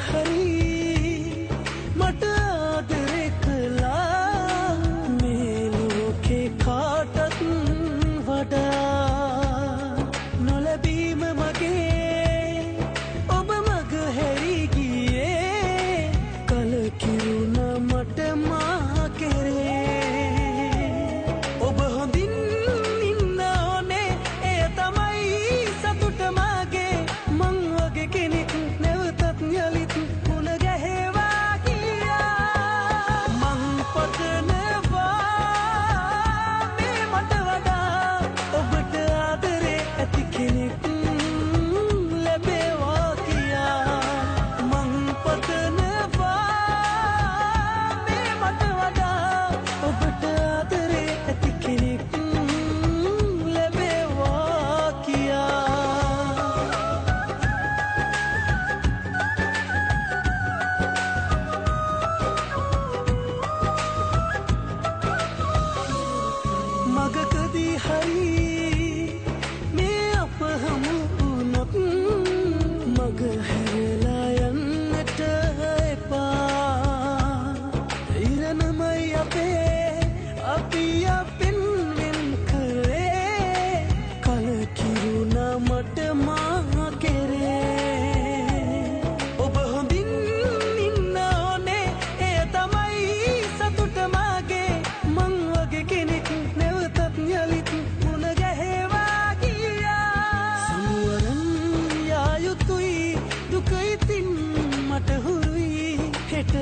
හරි මට ආදරේ කළා මේ ලෝකේ කාටත් වඩා නොලැබීම මගේ ඔබ මග හැරි ගියේ කලකිරුණ මට මා කෙරේ ඔබ හොඳින් ඉන්න ඕනේ එය තමයි සතුට මගේ මං වගේ කෙනෙක් නැවතත් යලිත් මුණ ගැහෙවා ගියා මං පතනවා මේ මට වඩා ඔබට ආදරේ ඇති කෙනෙක් ලැබේවා කියා මං පතනවා මේ මට වඩා ඔබට ආදරේ ඇති කෙනෙක් ලැබේවා කියා මගකදී හරි මේ අප හමු වුණොත් මග හැරලා යන්නට එපා ඉරණමයි අපේ අපි අපෙන් වෙන් කරේ කලකිරුණ මට මා කෙරේ ඔබ හොඳින් ඉන්න ඕනේ එය තමයි සතුට මගේ මං වගේ කෙනෙක් නැවතත් යලිත් මුණ ගැහෙවා ගියා සමුවරන් යා යුතුයි දුක ඉතින් මට හුරුයි හෙට